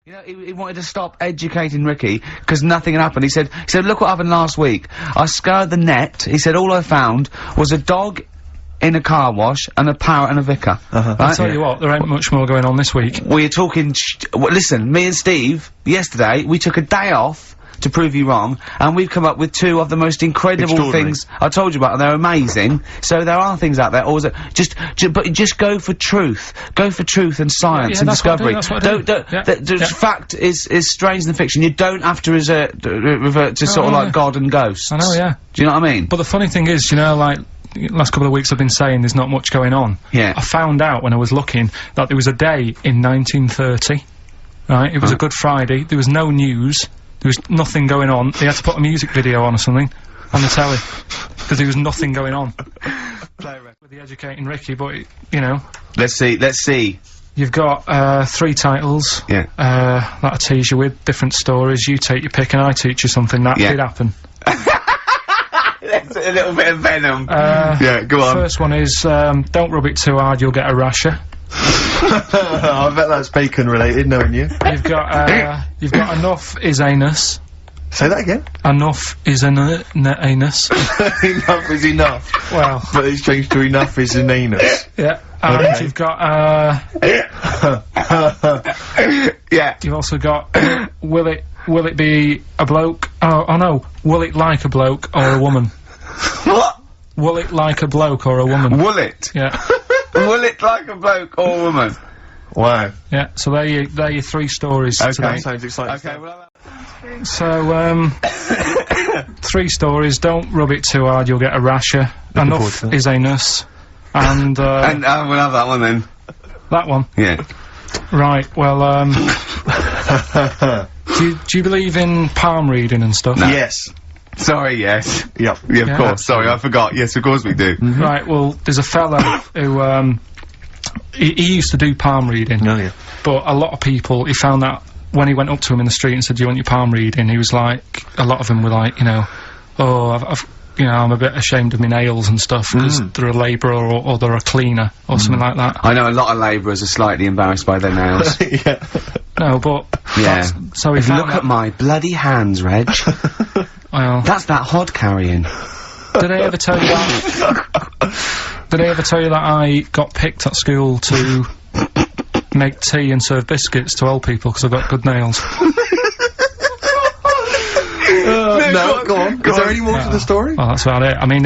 You know, he wanted to stop educating Ricky, because nothing had happened. He said, look what happened last week. I scoured the net, he said, all I found was a dog in a car wash, and a parrot and a vicar. Right? I'll tell you what, there ain't much more going on this week. We're talking listen, me and Steve, yesterday, we took a day off to prove you wrong, and we've come up with two of the most incredible things I told you about, and they're amazing. So there are things out there, or is it but just go for truth. Go for truth and science and discovery. Fact is stranger than fiction. You don't have to revert to sort of like God and ghosts. I know, yeah. Do you know what I mean? But the funny thing is, you know, like, last couple of weeks I've been saying there's not much going on. Yeah. I found out when I was looking that there was a day in 1930, right? It was a Good Friday, there was no news, there was nothing going on, they had to put a music video on or something, on the telly, because there was nothing going on. With the educating Ricky, but, you know. Let's see. You've got, 3 titles. Yeah. That I tease you with, different stories, you take your pick and I teach you something, that did happen. That's a little bit of venom. Yeah, go on. First one is, don't rub it too hard, you'll get a rasher. I bet that's bacon related, knowing you. You've got enough is anus. Say that again. Enough is anus. Enough is enough. Well. But it's changed to enough is an anus. Yeah. And you've got, yeah. You've also got, will it be a bloke? Oh no. Will it like a bloke or a woman? What? Will it like a bloke or a woman? Will it? Yeah. Will it like a bloke or a woman? Wow. Yeah, so they're your 3 stories today. That sounds exciting. Okay, well, so, 3 stories, don't rub it too hard, you'll get a rasher. Enough is anus. And, we'll have that one then. That one? Yeah. Right, well, do you believe in palm reading and stuff? No. Yes. Sorry, yes. Yep. Yeah, of course. Sorry, I forgot. Yes, of course we do. Right, well, there's a fella who, he used to do palm reading. Oh, yeah. But a lot of people, he found that when he went up to him in the street and said, do you want your palm reading? He was like, a lot of them were like, you know, oh, you know, I'm a bit ashamed of my nails and stuff, because they're a labourer or they're a cleaner, or something like that. I know a lot of labourers are slightly embarrassed by their nails. Yeah. No, but... Yeah. So he found look at my bloody hands, Reg. Well... That's that hod carrying. Did I ever tell you that? Did I ever tell you that I got picked at school to make tea and serve biscuits to old people because I've got good nails? No, go on. Is there any more to the story? Well, that's about it. I mean,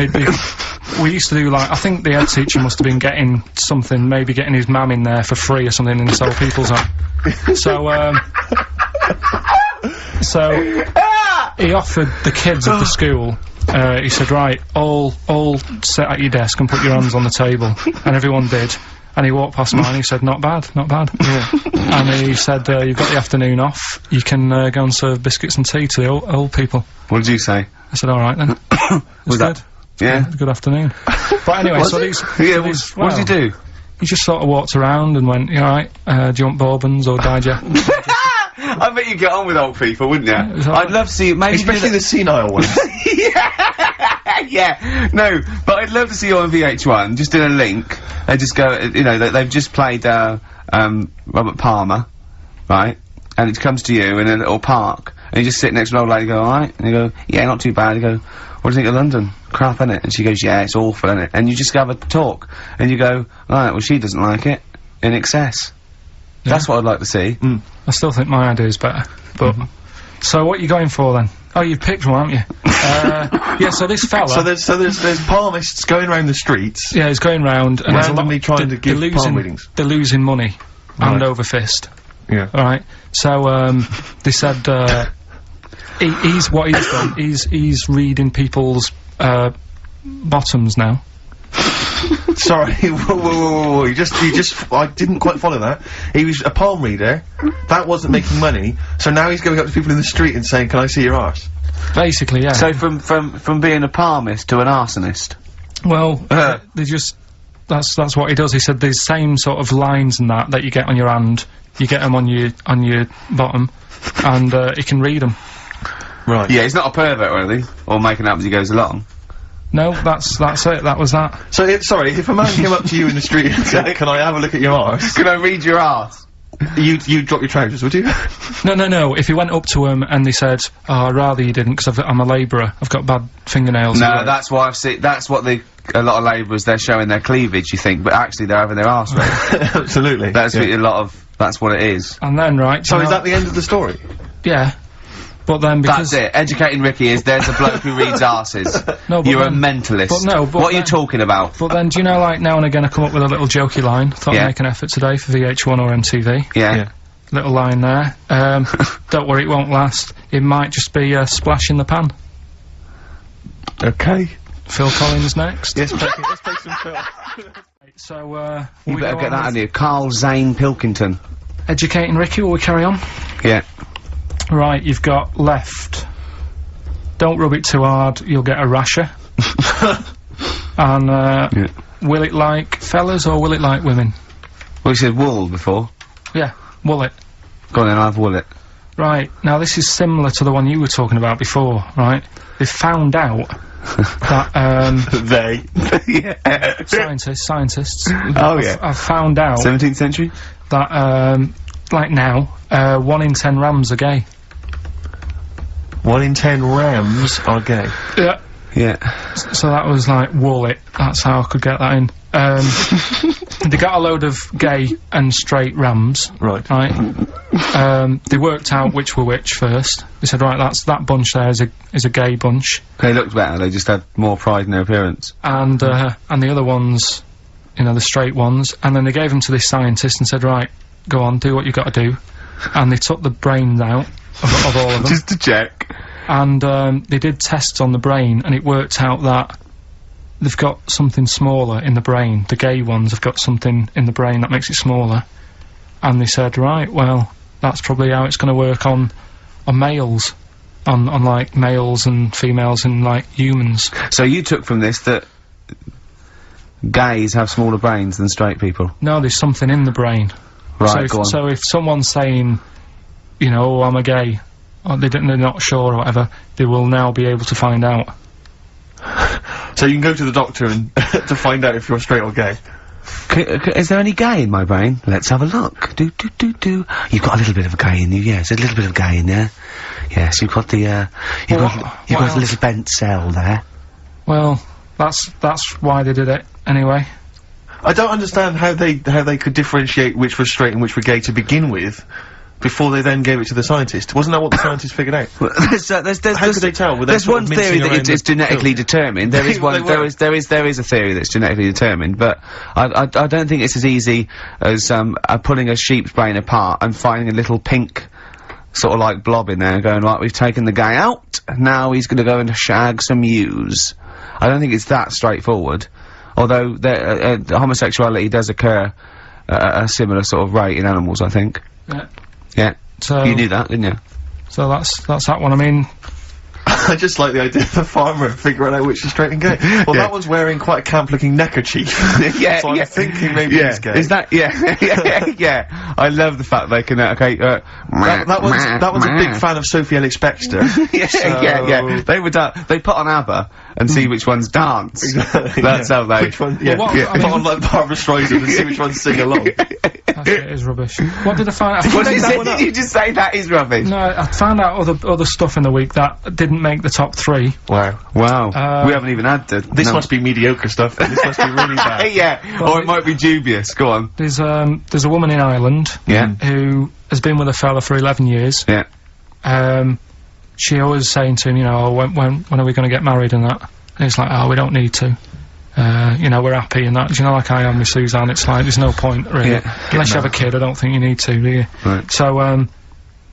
we used to do, like, I think the head teacher must have been getting something, maybe getting his mam in there for free or something in this old people's home. So, he offered the kids of the school, he said, right, all sit at your desk and put your hands on the table. And everyone did. And he walked past mine and he said, not bad, not bad. Yeah. And he said, you've got the afternoon off, you can go and serve biscuits and tea to the old people. What did you say? I said, alright then. Was good. that? Yeah. Good afternoon. But anyway, so these... Yeah, what did he do? He just sort of walked around and went, you alright, do you want bourbons or digest? I bet you get on with old people, wouldn't you? Yeah, I'd love to see maybe especially the senile ones. Yeah, no, but I'd love to see you on VH1, just in a link. They just go, you know, they've just played, Robert Palmer, right? And it comes to you in a little park, and you just sit next to an old lady and go, alright? And you go, yeah, not too bad. You go, what do you think of London? Crap, innit? And she goes, yeah, it's awful, innit? And you just have a talk, and you go, alright, well, she doesn't like it. In excess. Yeah. That's what I'd like to see. I still think my idea is better, but... So what are you going for then? Oh, you've picked one, haven't you? Yeah, so this fella... So there's palmists going around the streets... Yeah, he's going round and randomly trying to give palm readings. They're losing money. Hand over fist. Yeah. Alright, so, they said, what he's done, he's reading people's, bottoms now. Sorry, whoa, you just, I didn't quite follow that. He was a palm reader, that wasn't making money, so now he's going up to people in the street and saying, can I see your arse? Basically, yeah. So from being a palmist to an arsonist? Well, they just, that's what he does. He said these same sort of lines and that you get on your hand, you get them on your bottom, and, he can read them. Right. Yeah, he's not a pervert or anything, or making up as he goes along. No, that's it, that was that. So, sorry, if a man came up to you in the street and said, can I have a look at your arse? Can I read your arse? You'd drop your trousers, would you? No. If he went up to him and they said, "Oh, I'd rather you didn't, because I'm a labourer. I've got bad fingernails." No, that's why I've seen. That's what a lot of labourers, they're showing their cleavage. You think, but actually they're having their arse raped. Absolutely. That's that's what it is. And then, right. So is that the end of the story? Yeah. But then because That's it. Educating Ricky is there's a bloke who reads arses. No, but You're a then- mentalist. but no, but what are you then- talking about? But then, do you know, like, now and again I come up with a little jokey line. Thought Yeah. I'd make an effort today for VH1 or MTV. Yeah. Little line there. Don't worry, it won't last. It might just be a splash in the pan. Okay. Phil Collins next. Yes, let's take some Phil. So, You we better go get on that with on you. Carl Zane Pilkington. Educating Ricky, will we carry on? Yeah. Right, you've got left. Don't rub it too hard, you'll get a rasher. And, Yeah. will it like fellas or will it like women? Well, you said wool before. Yeah, will it? Go on then, I'll have wool it. Right, now this is similar to the one you were talking about before, right? They found out that, They. Yeah. scientists. Oh, yeah. I've found out 17th century? that, like now, 1 in 10 rams are gay. 1 in 10 rams are gay. Yeah. Yeah. So that was like, wool it. That's how I could get that in. They got a load of gay and straight rams. Right. They worked out which were which first. They said, right, that bunch there is a gay bunch. They looked better, they just had more pride in their appearance. And the other ones, you know, the straight ones. And then they gave them to this scientist and said, right, go on, do what you gotta do. And they took the brains out of all of them. Just to check. And they did tests on the brain, and it worked out that they've got something smaller in the brain. The gay ones have got something in the brain that makes it smaller. And they said, right, well, that's probably how it's going to work on males. On like males and females and like humans. So you took from this that gays have smaller brains than straight people? No, there's something in the brain. Right, go on. So if someone's saying, you know, oh, I'm a gay, or they're not sure or whatever, they will now be able to find out. So you can go to the doctor and to find out if you're straight or gay. Is there any gay in my brain? Let's have a look. Do. You've got a little bit of gay in you, yes. A little bit of gay in there. Yes, you've got the, you've got a little bent cell there. Well, that's why they did it, anyway. I don't understand how they could differentiate which was straight and which were gay to begin with, before they then gave it to the scientist. Wasn't that what the scientists figured out? Well, How could they tell? Were they There's sort one of theory mincing that around it's the genetically pill? determined. There is one. There is a theory that's genetically determined, but I don't think it's as easy as pulling a sheep's brain apart and finding a little pink sort of like blob in there and going, right, we've taken the guy out, now he's going to go and shag some ewes. I don't think it's that straightforward. Although homosexuality does occur at a similar sort of rate in animals, I think. Yeah. Yeah. So You knew that, didn't you? So that's that one. I mean, I just like the idea of the farmer figuring out which is straight and gay. Well, Yeah. that one's wearing quite a camp-looking neckerchief. Yeah, so I'm yeah. thinking maybe he's gay. Is that, yeah. I love the fact they can, that one's a big fan of Sophie Ellis-Bextor. yeah. They would, they put on ABBA and see which ones dance. Exactly, That's how they. Which one? Yeah. Well, what- I Put mean- on like Barbara Streisand and see which ones sing along. that shit is rubbish. What did I find out? What did you that say? one up. Did you just say that is rubbish? No, I found out other stuff in the week that didn't make the top 3. Wow. Wow. We haven't even had the. This must be mediocre stuff. This must be really bad. Yeah. Well, Or it might be dubious. Go on. There's a woman in Ireland Yeah. who has been with a fella for 11 years. Yeah. She always saying to him, you know, when are we going to get married and that? And he's like, oh, we don't need to. You know, we're happy and that. Do you know, like I am with Suzanne, it's like, there's no point, really. Yeah. Unless you have a kid, I don't think you need to, do you? Right. So,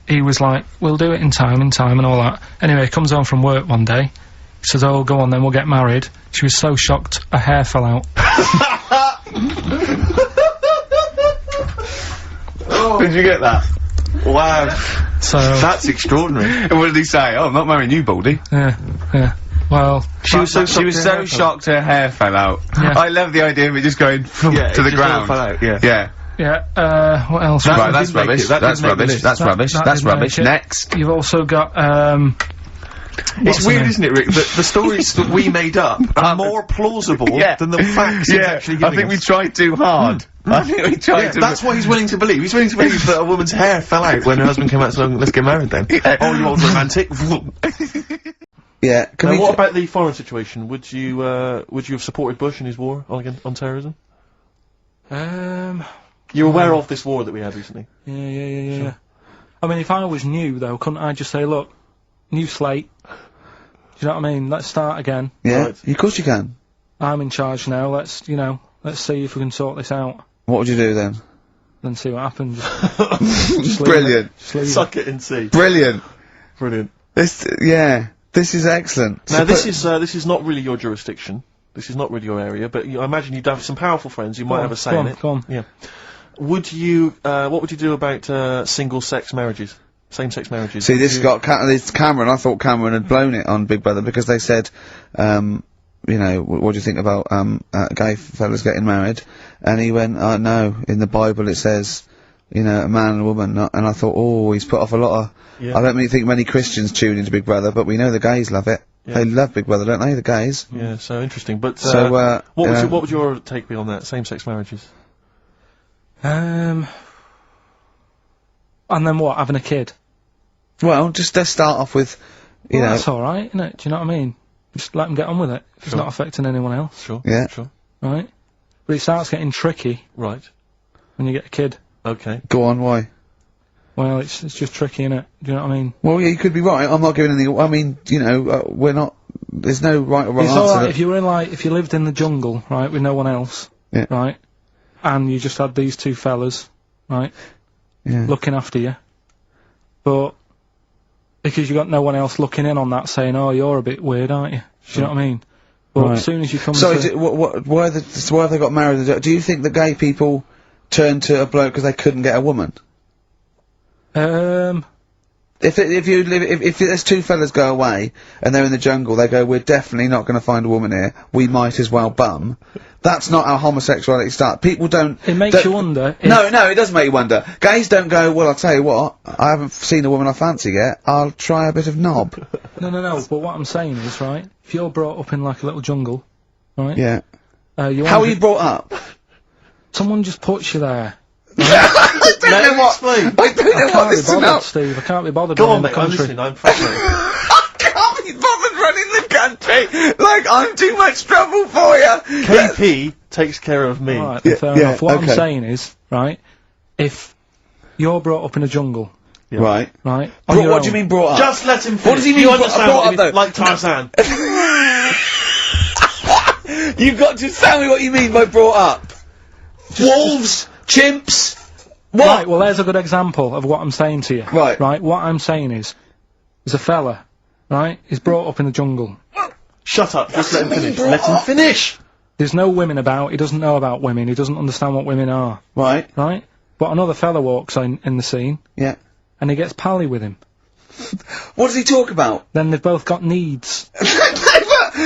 he was like, we'll do it in time and all that. Anyway, he comes home from work one day. He says, oh, go on then, we'll get married. She was so shocked, her hair fell out. Did you get that? Wow. So, That's extraordinary. What did he say? Oh, I'm not marrying you, Baldy. yeah. Well, She was so shocked her hair fell out. Yeah. I love the idea of it just going to the ground. Yeah. Yeah. what else? Right, That that's didn't make rubbish. it. That That's didn't make the rubbish. list. That's That- rubbish. that That's didn't make rubbish. it. Next. You've also got, It's the weird, name? isn't it, Rick, that the stories that we made up are more plausible than the facts he's actually I giving think we us. tried too hard. I think we tried to. That's what he's willing to believe. He's willing to believe that a woman's hair fell out when her husband came out saying, let's get married then. Oh, you old romantic. Yeah. Now, what about the foreign situation? Would you have supported Bush in his war on terrorism? You're aware of this war that we had recently? Yeah. Sure. I mean, if I was new, though, couldn't I just say, look, new slate, do you know what I mean? Let's start again. Yeah, Right. of course you can. I'm in charge now, let's see if we can sort this out. What would you do then? Then see what happens. Just leave Brilliant. it. Just leave Suck it and see. Brilliant. Brilliant. This is excellent. Now, So this is not really your jurisdiction. This is not really your area, but I imagine you'd have some powerful friends who might have a say in it. Go on. Yeah. Would you, what would you do about, single-sex marriages? Same-sex marriages? See, this got this Cameron. I thought Cameron had blown it on Big Brother because they said, you know, what do you think about gay fellas getting married? And he went, no, in the Bible it says, you know, a man and a woman. And I thought, oh, he's put off a lot of. Yeah. I don't really think many Christians tune into Big Brother, but we know the gays love it. Yeah. They love Big Brother, don't they? The gays. Yeah, so interesting. But, So, what would your take be on that? Same-sex marriages? And then what? Having a kid? Well, just let's start off with, you know. That's alright, isn't it? Do you know what I mean? Just let them get on with it. If it's not affecting anyone else. Sure. Yeah. Sure. Right? But it starts getting tricky Right. when you get a kid. Okay. Go on, why? Well, it's just tricky, innit? Do you know what I mean? Well, yeah, you could be right. I'm not giving any. I mean, you know, we're not. There's no right or wrong It's answer. alright if you were if you lived in the jungle, right, with no one else, Yeah. right, and you just had these two fellas, right, Yeah. looking after you, but because you got no one else looking in on that, saying, "Oh, you're a bit weird, aren't you?" Do you know what I mean? But Right. as soon as you come So, to, why have they got married? Do you think the gay people turned to a bloke because they couldn't get a woman? If there's two fellas go away and they're in the jungle, they go, we're definitely not going to find a woman here. We might as well bum. That's not how homosexuality starts. People don't. it makes you wonder. If, No, it does make you wonder. Gays don't go, well, I'll tell you what, I haven't seen a woman I fancy yet, I'll try a bit of knob. No. But what I'm saying is, right, if you're brought up in like a little jungle, right? Yeah. You How are you brought up? Someone just puts you there. I don't know what. Explain. I don't know I what can't be this is bothered, about. Steve. I can't be bothered. Go running on, the mate. I'm country. listening. I'm fascinated. I can't be bothered running the country. Like, I'm too much trouble for you. KP takes care of me. Alright, Yeah, fair yeah, enough. What okay. I'm saying is, right, if you're brought up in a jungle, Yeah. Right. right, on your What do you own- mean brought up? Just let him finish. What does he mean You brought- understand brought what up, he means? though? Like Tarzan. You've got to tell me what you mean by brought up. Wolves, chimps. What? Right, well, there's a good example of what I'm saying to you. Right. Right, what I'm saying is, there's a fella, right, he's brought up in the jungle. Shut up. Just let him finish. brought Let him up. finish. There's no women about, he doesn't know about women, he doesn't understand what women are, Right. right? But another fella walks in the scene, Yeah. and he gets pally with him. What does he talk about? Then they've both got needs.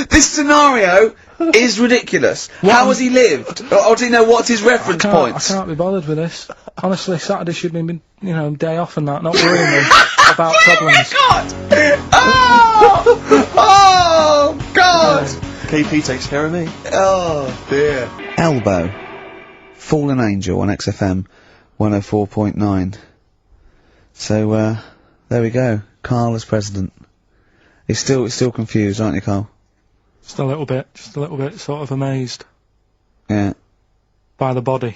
This scenario is ridiculous. How has he lived? Or does he know what's his reference I points? can't be bothered with this. Honestly, Saturday should be, day off and that, not worrying me about problems. God! Oh! God! KP takes care of me. Oh dear. Elbow. Fallen Angel on XFM 104.9. So, there we go. Carl as president. He's still confused, aren't you, Carl? Just a little bit sort of amazed Yeah. by the body.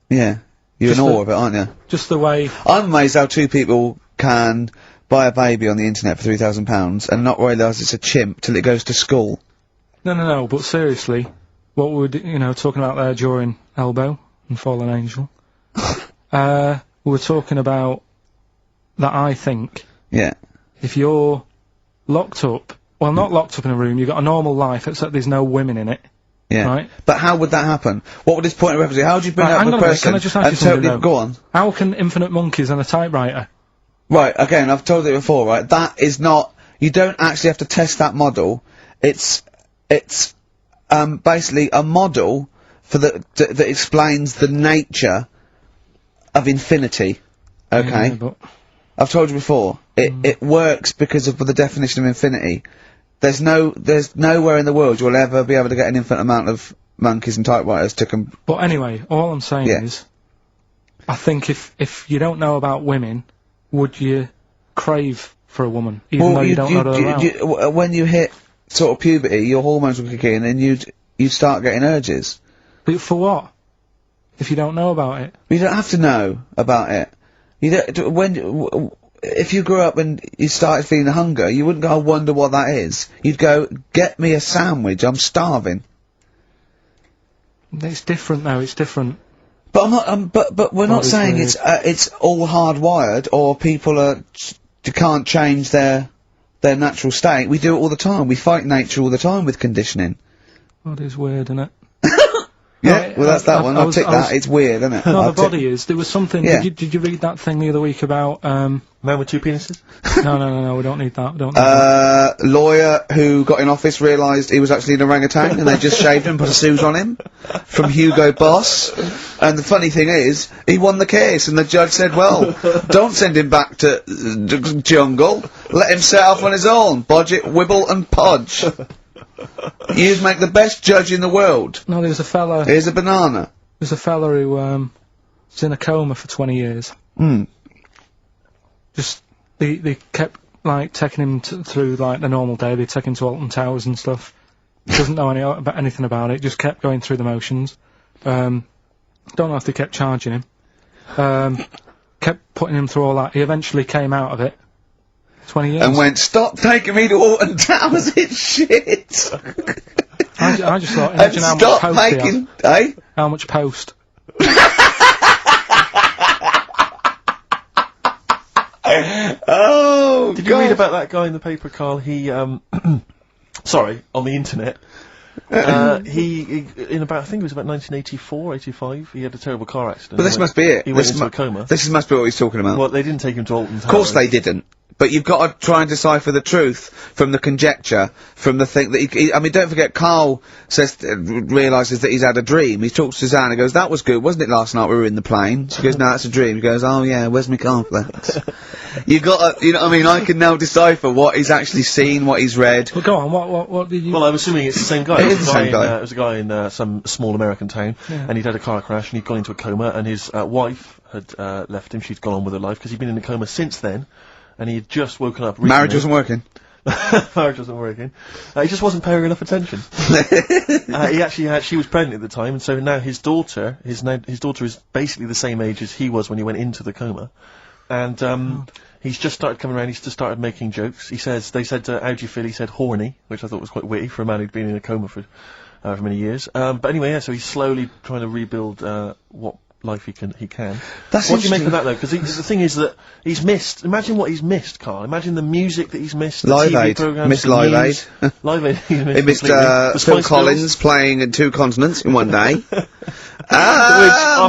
Yeah. You're in Just awe the- of it, aren't you? Just the way, I'm amazed how two people can buy a baby on the internet for £3,000 and not realise it's a chimp till it goes to school. no, but seriously, what we were, talking about there during Elbow and Fallen Angel, we were talking about that I think Yeah. if you're locked up, well, not locked up in a room, you've got a normal life, except there's no women in it, Yeah. right? But how would that happen? What would his point of reference be? How would you bring Right, up hang a on a minute, person can I just ask you and something, totally though? go on? How can infinite monkeys and a typewriter? Right, again, I've told you before, right? That is not, you don't actually have to test that model. It's basically a model for that explains the nature of infinity. Okay? Yeah, but I've told you before. It works because of the definition of infinity. There's nowhere in the world you'll ever be able to get an infinite amount of monkeys and typewriters took them. But anyway, all I'm saying is, I think if you don't know about women, would you crave for a woman, even though you don't know her around? When you hit sort of puberty, your hormones will kick in, and you'd start getting urges. But for what? If you don't know about it? You don't have to know about it. You don't. If you grew up and you started feeling hunger, you wouldn't go, I wonder what that is. You'd go, get me a sandwich, I'm starving. It's different though, it's different. But I'm not, but we're not saying it's all hardwired, or people can't change their natural state. We do it all the time. We fight nature all the time with conditioning. That is weird, isn't it? Yeah, well that's that one. I'll tick that. It's weird, isn't it? No, the body is. There was something. Yeah. Did you read that thing the other week about Man with two penises? No, we don't need that. We don't need that. Lawyer who got in office realised he was actually an orangutan, and they just shaved him and put a suit on him. From Hugo Boss. And the funny thing is, he won the case, and the judge said, well, don't send him back to jungle. Let him set off on his own. Bodge it, wibble and podge. You'd make the best judge in the world. No, there's a fella. Here's a banana. There's a fella who was in a coma for 20 years. Just they kept like taking him through like the normal day. They take him to Alton Towers and stuff. He doesn't know anything about it. Just kept going through the motions. Don't know if they kept charging him. Kept putting him through all that. He eventually came out of it. 20 years. And went, stop taking me to Alton Towers, it's shit! I just thought, imagine how much post making, eh? How much post? Oh, Did you read about that guy in the paper, Carl? He, sorry, on the internet. He in about, I think it was about 1984, 85, he had a terrible car accident. But this must be it. He went into a coma. This must be what he's talking about. Well, they didn't take him to Alton Towers. Of course they didn't. But you've got to try and decipher the truth from the conjecture, from the thing that I mean, don't forget, Carl says, realises that he's had a dream. He talks to Suzanne and goes, that was good, wasn't it, last night we were in the plane? She goes, no, it's a dream. He goes, oh yeah, where's my complex? You've got to, you know what I mean, I can now decipher what he's actually seen, what he's read. Well, go on, what did you... Well, I'm assuming it's the same guy. It is the same guy. It was a guy in some small American town, and he'd had a car crash, and he'd gone into a coma, and his wife had left him. She'd gone on with her life, because he'd been in a coma since then, and he had just woken up recently. Marriage wasn't working. Marriage wasn't working. He just wasn't paying her enough attention. He actually she was pregnant at the time, and so now his daughter is basically the same age as he was when he went into the coma, and he's just started coming around. He's just started making jokes. They said, how do you feel? He said horny, which I thought was quite witty for a man who'd been in a coma for however many years. But anyway, yeah, so he's slowly trying to rebuild what life he can. That's what do you make of that though? Because the thing is that he's missed. Imagine what he's missed, Carl. Imagine the music that he's missed. The Live TV Aid. programs, Missed the Live news. Aid. Live Aid. He He missed The Phil Spice Collins Girls, playing in 2 continents in one day. which,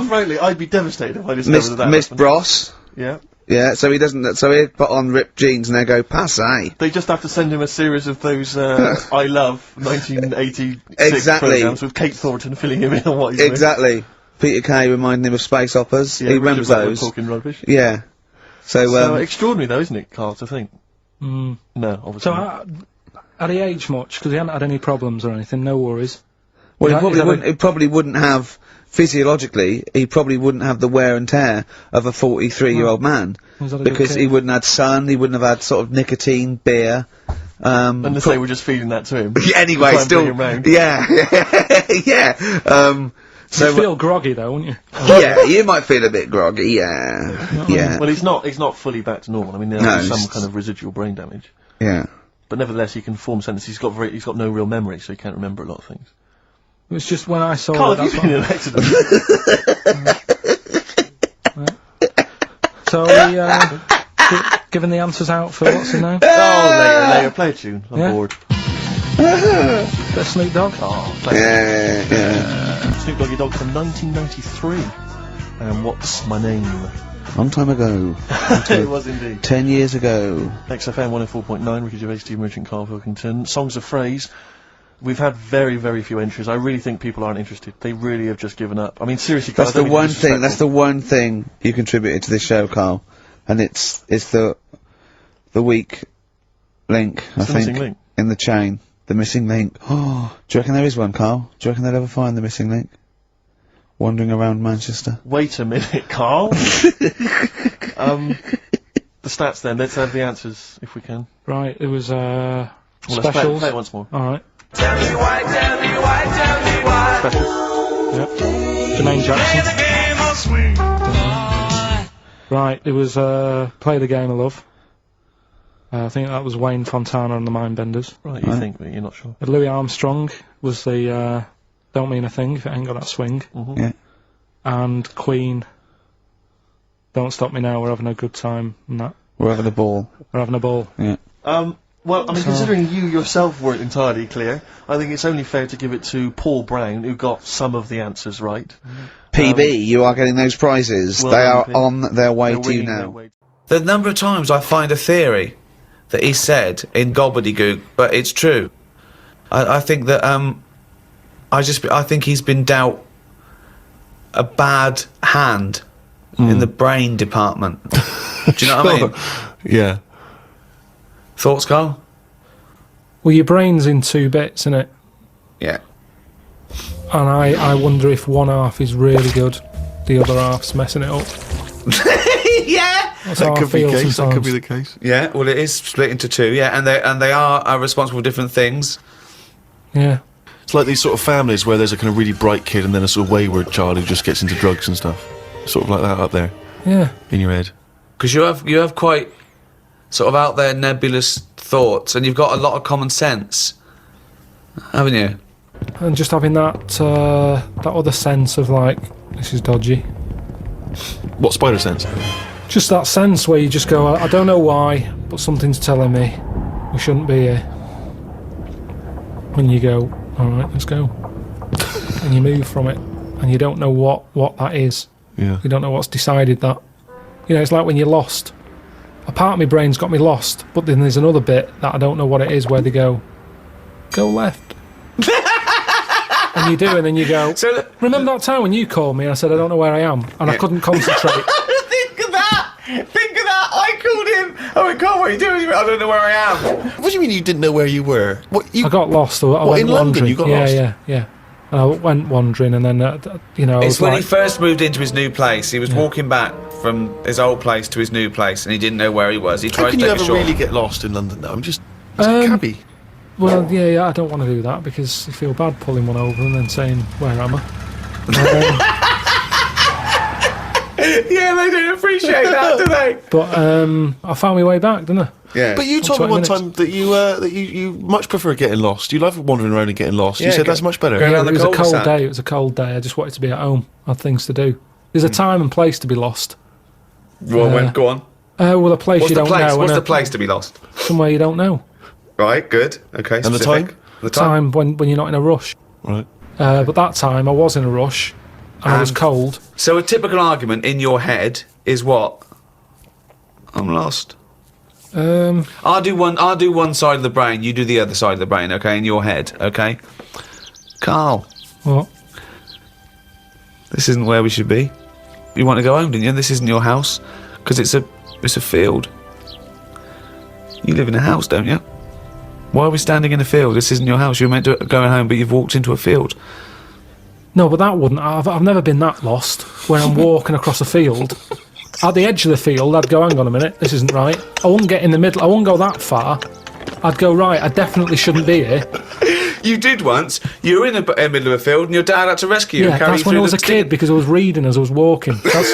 frankly, I'd be devastated if I discovered that. Missed happened. Bros. Yeah. Yeah, so he doesn't. So he put on ripped jeans and they go passe. They just have to send him a series of those I Love 1986 Exactly. programs with Kate Thornton filling him in on what he's doing. Exactly. Peter Kay reminding him of space operas. Yeah, he remembers Richard Butler those. talking rubbish. Yeah. So Extraordinary though, isn't it, Carl, to think? No, obviously So, not. had he aged much? Because he hadn't had any problems or anything, no worries. well, Is he probably wouldn't have physiologically. He probably wouldn't have the wear and tear of a 43-year-old man Was that a good because kid? he wouldn't have had sun. He wouldn't have had sort of nicotine, beer. Unless they were just feeding that to him. Anyway, Try and still. bring him round. Yeah. Yeah. You feel groggy though, wouldn't you? Yeah, you might feel a bit groggy. Yeah. Yeah. Well, he's not fully back to normal. I mean, there's some kind of residual brain damage. Yeah. But nevertheless, he can form sentences. He's got no real memory, so he can't remember a lot of things. It was just when I saw Carl, it, have you been in an accident? So we, giving the answers out for what's his name? Oh, later, play a tune. I'm Yeah. bored. Bit of Snoop Dogg. Oh, play Yeah. Snoop Doggy Dogg from 1993. And What's My Name? Long time ago. It was indeed. 10 years ago. XFM 104.9, Ricky Gervais, Steve Merchant, Carl Pilkington. Songs of Phrase. We've had very, very few entries. I really think people aren't interested. They really have just given up. I mean, seriously, Carl, That's I the don't mean to one be thing. That's the disrespectful. one thing you contributed to this show, Carl, and it's the weak link. I It's the missing think link. in the chain. The missing link. Oh, do you reckon there is one, Carl? Do you reckon they'll ever find the missing link? Wandering around Manchester. Wait a minute, Carl. The stats then, let's have the answers, if we can. Right, it was, Well, let's specials. play it once more. Alright. Tell me why, tell me why, tell me why. Specials. Yep. Jermaine Jackson. Game of swing. Right, it was, Play the Game of Love. I think that was Wayne Fontana and the Mindbenders. Right, you think, but you're not sure. Louis Armstrong was the, Don't Mean a Thing if it ain't got that swing. Yeah. And Queen, Don't Stop Me Now, We're Having a Good Time, and that. We're having a ball. We're having a ball. Yeah. Well, I mean, considering you yourself weren't entirely clear, I think it's only fair to give it to Paul Brown, who got some of the answers right. PB, you are getting those prizes. Well they done, are Pete. on their way They're to you winging their now. way. The number of times I find a theory that he said in gobbledygook, but it's true. I think that I think he's been dealt a bad hand in the brain department. Do you know what I mean? Yeah. Thoughts, Carl? Well, your brain's in 2 bits, innit? Yeah. And I wonder if one half is really good, the other half's messing it up. Yeah. That's how I feel sometimes. the case. Yeah. Well, it is split into 2. Yeah, and they are responsible for different things. Yeah. It's like these sort of families where there's a kind of really bright kid and then a sort of wayward child who just gets into drugs and stuff. Sort of like that up there Yeah. in your head. Because you have quite sort of out there nebulous thoughts, and you've got a lot of common sense, haven't you? And just having that that other sense of like, this is dodgy. What spider sense? Just that sense where you just go, I don't know why, but something's telling me we shouldn't be here. When you go, alright, let's go. And you move from it, and you don't know what that is. Yeah. You don't know what's decided that. You know, it's like when you're lost. A part of my brain's got me lost, but then there's another bit that I don't know what it is where they go left. And you do, and then you go, So remember that time when you called me and I said I don't know where I am, and I couldn't concentrate. think of that. I called him. I went, Carl, what are you doing? He went, I don't know where I am. What do you mean you didn't know where you were? What you? I got lost. I What, went in London wandering. you got yeah, lost? Yeah. And I went wandering, and then you know, I It's was when like, he first moved into his new place. He was walking back from his old place to his new place, and he didn't know where he was. He How tried can to you take a ever short. really get lost in London? Though I'm just it's a cabbie. well, yeah, I don't want to do that because you feel bad pulling one over and then saying, "Where am I?" Yeah, they don't appreciate that, do they? But I found my way back, didn't I? Yeah. But you told me 20 one minutes. time that you much prefer getting lost. You love wandering around and getting lost. Yeah, you said go- that's much better. go around It the was a cold cul-de-sac. day. It was a cold day. I just wanted to be at home. I had things to do. There's a time and place to be lost. Well, go on. Well, a place What's you the don't place? know. What's and the place to be lost? Somewhere you don't know. Right, good. Okay, And the specific. time? The time. Time when you're not in a rush. Right. But that time I was in a rush, and I was cold. So a typical argument in your head is what? I'm lost. I'll do one side of the brain, you do the other side of the brain, okay, in your head, okay? Carl, What? this isn't where we should be. You want to go home, didn't you? This isn't your house, because it's a field. You live in a house, don't you? Why are we standing in a field? This isn't your house. You're meant to go home, but you've walked into a field. No, but that wouldn't. I've never been that lost. When I'm walking across a field, at the edge of the field, I'd go, hang on a minute, this isn't right. I wouldn't get in the middle. I wouldn't go that far. I'd go, right, I definitely shouldn't be here. You did once. You were in the middle of a field, and your dad had to rescue you Yeah, and carry you that's when through I was the a kid because I was reading as I was walking. That's,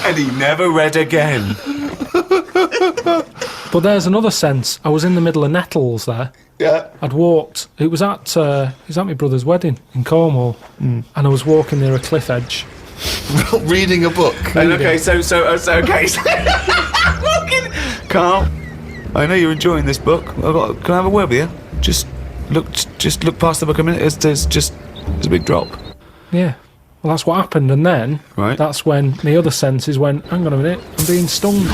And he never read again. but there's another sense. I was in the middle of nettles there. Yeah. I'd walked. It was at my brother's wedding in Cornwall, and I was walking near a cliff edge. Reading a book. And okay, so okay. Walking. Carl, I know you're enjoying this book. Can I have a word with you? Just look past the book a minute. There's a big drop. Yeah. Well, that's what happened, and then Right. that's when my other senses went, hang on a minute, I'm being stung.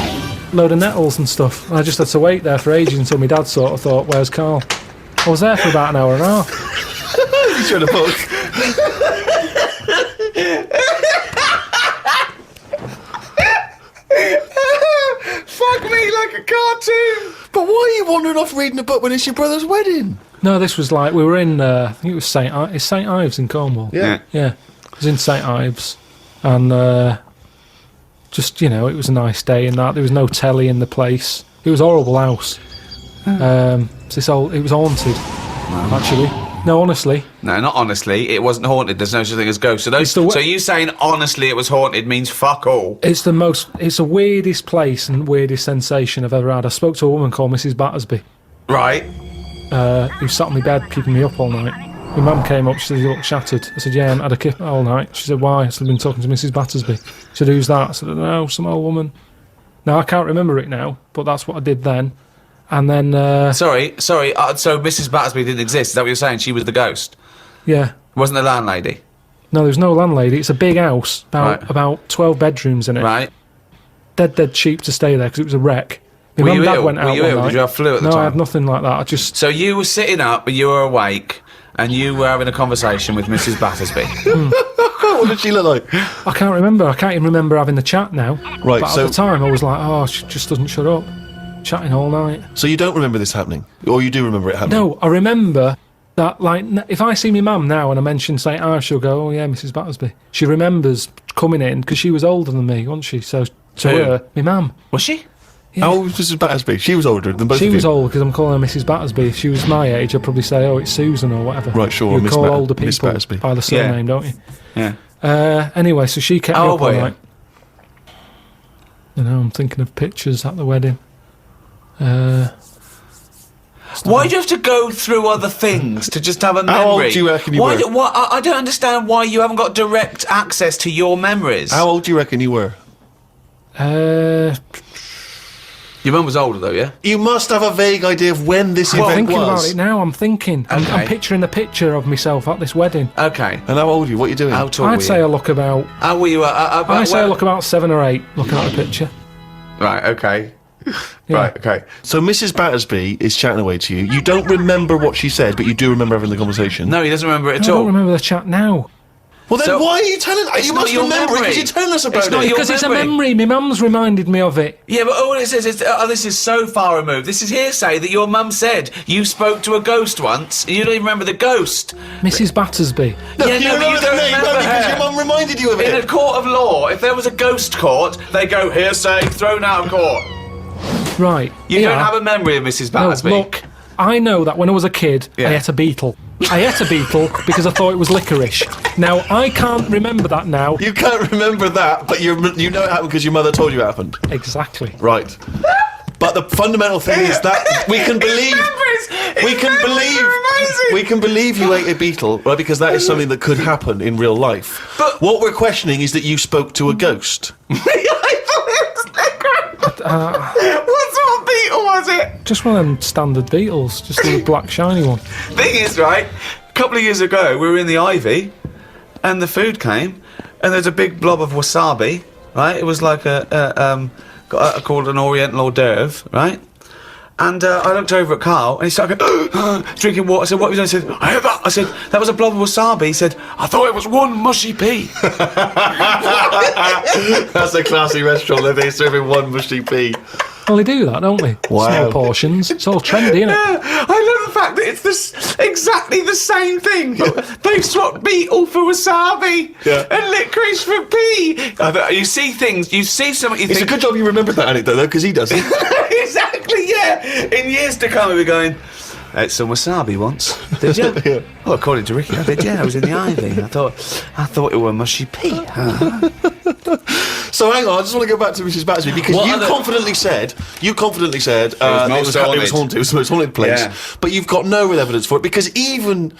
Load of nettles and stuff. And I just had to wait there for ages until my dad sort of thought, where's Carl? I was there for about an hour and a half. He's read a book. Fuck me like a off reading a book when it's your brother's wedding? No, this was like, we were in, I think it was St Ives in Cornwall. Yeah. Yeah, it was in St Ives, and just, you know, it was a nice day in that. There was no telly in the place. It was a horrible house. It was haunted, actually. No, honestly. No, not honestly. It wasn't haunted. There's no such thing as ghosts. So you saying honestly it was haunted means fuck all. It's the weirdest place and weirdest sensation I've ever had. I spoke to a woman called Mrs. Battersby, Right. who sat on my bed keeping me up all night. My mum came up, she said, "You look shattered." I said, "Yeah, I haven't had a kip all night." She said, "Why?" I said, "I've been talking to Mrs. Battersby." She said, "Who's that?" I said, "I don't know, some old woman." Now, I can't remember it now, but that's what I did then. And then, Sorry. So Mrs. Battersby didn't exist. Is that what you're saying? She was the ghost. yeah. Wasn't the landlady. No, there's no landlady. It's a big house, Right. about 12 bedrooms in it. Right. Dead cheap to stay there because it was a wreck. My Were mum you and dad ill? went Were out you one ill? night. Did you have flu at the No, time? I had nothing like that. I just... So you were sitting up, but you were awake, and you were having a conversation with Mrs. Battersby. What did she look like? I can't remember. I can't even remember having the chat now. Right, But so- at the time, I was like, oh, she just doesn't shut up. Chatting all night. So you don't remember this happening? Or you do remember it happening? No, I remember that, like, if I see my mum now and I mention St. Ives, she'll go, "Oh, yeah, Mrs. Battersby." She remembers coming in, because she was older than me, wasn't she? So, to Who? her, my mum. Was she? Yeah. How old was Mrs. Battersby? She was older than both She of you. was old because I'm calling her Mrs. Battersby. If she was my age, I'd probably say, "Oh, it's Susan" or whatever. Right, sure, You Miss call Bat- older Miss people Battersby. by the surname, don't you? Yeah. Anyway, so she kept How me old up all were you? night. You know, I'm thinking of pictures at the wedding. Why do you have to go through other things to just have a memory? How old do you reckon you were? I don't understand why you haven't got direct access to your memories. How old do you reckon you were? Your mum was older, though, yeah? You must have a vague idea of when this I'm event thinking about was. it now. I'm thinking. I'm Okay. picturing the picture of myself at this wedding. Okay. And how old are you? What are you doing? How tall were I'd say you? I look about. How were you? I say I look about 7 or 8. Looking at the picture. Right, okay. Yeah. Right, okay. So Mrs. Battersby is chatting away to you. You don't remember what she said, but you do remember having the conversation. No, he doesn't remember it I at don't all. remember the chat now. Well, then So- why are you telling? It's You not must your remember it memory. because you're telling us about It's not it. your Because it's a memory. memory. My mum's reminded me of it. Yeah, but all it says is, this is so far removed. This is hearsay that your mum said you spoke to a ghost once, and you don't even remember the ghost. Mrs. Battersby. No, Yeah, you no, but you remember the don't name remember only because her. your mum reminded you of In a it. court of law, if there was a ghost court, they go hearsay, thrown out of court. Right. You yeah. don't have a memory of Mrs. No, Battersby. look, I know that when I was a kid, Yeah. I ate a beetle. I ate a beetle because I thought it was licorice. Now, I can't remember that now. You can't remember that, but you know it happened because your mother told you it happened. Exactly. Right. But the fundamental thing is that we can believe we can believe you ate a beetle, right? Because that is something that could happen in real life. But- what we're questioning is that you spoke to a ghost. I thought it was licorice. What sort of beetle was it? Just one of them standard beetles, just a little black shiny one. Thing is, right, a couple of years ago, we were in the Ivy, and the food came, and there's a big blob of wasabi, right? It was like called an Oriental hors d'oeuvre, right? And I looked over at Carl, and he started going, drinking water. I said, "What have you done?" He said, "I heard that." I said, "That was a blob of wasabi." He said, "I thought it was one mushy pea." That's a classy restaurant that they're serving one mushy pea. Well, they do that, don't they? Wow. Small portions. It's all trendy, isn't it? I love the fact that it's exactly the same thing. They've swapped beetle for wasabi Yeah. and licorice for pea. You see things, you see something, you It's a think... good job you remembered that anecdote, though, because he doesn't. Exactly, yeah. In years to come, we'll be going, "Ate some wasabi once, did you?" Yeah. Well, according to Ricky, I did, yeah. I was in the Ivy. I thought it were mushy pea. Huh? So hang on, I just want to go back to Mrs. Battersby because What you other- confidently said it was haunted. It was the most haunted place. Yeah. But you've got no real evidence for it because even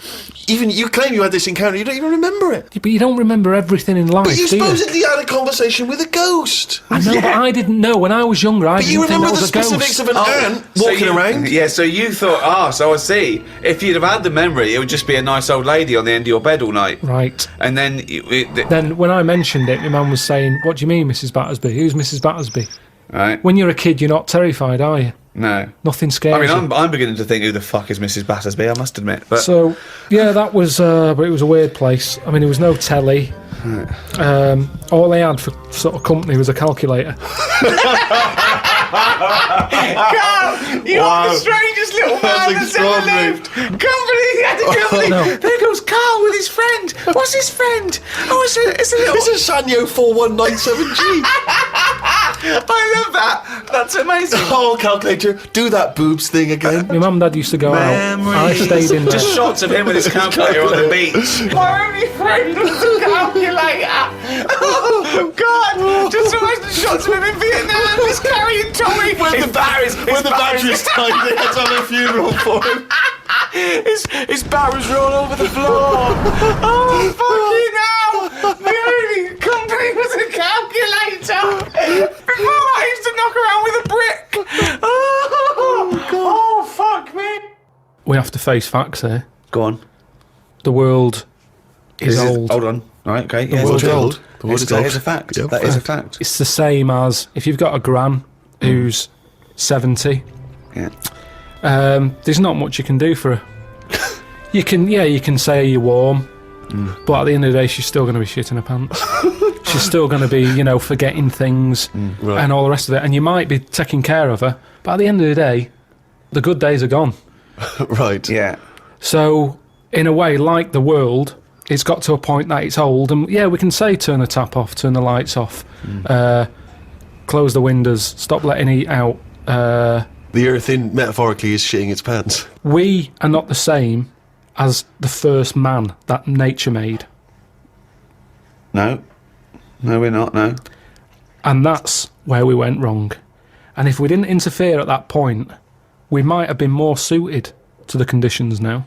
you claim you had this encounter, you don't even remember it. But you don't remember everything in life, But you do you? supposedly had a conversation with a ghost. I know, but I didn't know. When I was younger, I But you didn't think remember that the was a specifics ghost. of an ant So walking you- around. Yeah, so you thought, so I see. If you'd have had the memory, it would just be a nice old lady on the end of your bed all night. Right. And then... Then when I mentioned it, my mum was saying, "What do you mean, Mrs. Battersby? Who's Mrs. Battersby?" Right? When you're a kid, you're not terrified, are you? No. Nothing scares I mean, you. I'm beginning to think, who the fuck is Mrs. Battersby, I must admit. But So, yeah, that was, but it was a weird place. I mean, there was no telly. All they had for sort of company was a calculator. Carl, you are the strangest little man that's ever lived. Company had a company. There goes Carl with his friend. What's his friend? Oh, it's a little. It's a Sanyo 4197G. I love that. That's amazing. Oh, calculator, do that boobs thing again. My mum and dad used to go out. I stayed in there. Just shots of him with his calculator on the beach. My only friend was a calculator. Oh, God. Just imagine shots of him in Vietnam just carrying Tommy. When the batteries died, they had to have a funeral for him. His barrels roll over the floor. Oh, fucking hell. The only company was a calculator. Before I used to knock around with a brick. Oh, fuck me. We have to face facts here. Go on. The world is old. Hold on. Right, okay. The world is old. The world is That old. is a fact. Yep. That is a fact. It's the same as if you've got a gran who's 70. Yeah. There's not much you can do for her. You can say you're warm, but at the end of the day, she's still going to be shitting her pants. She's still going to be, forgetting things Right. and all the rest of it. And you might be taking care of her, but at the end of the day, the good days are gone. Right. Yeah. So, in a way, like the world, it's got to a point that it's old. And yeah, we can say turn the tap off, turn the lights off, close the windows, stop letting heat out. The earth, metaphorically, is shitting its pants. We are not the same as the first man that nature made. No. No, we're not, no. And that's where we went wrong. And if we didn't interfere at that point, we might have been more suited to the conditions now.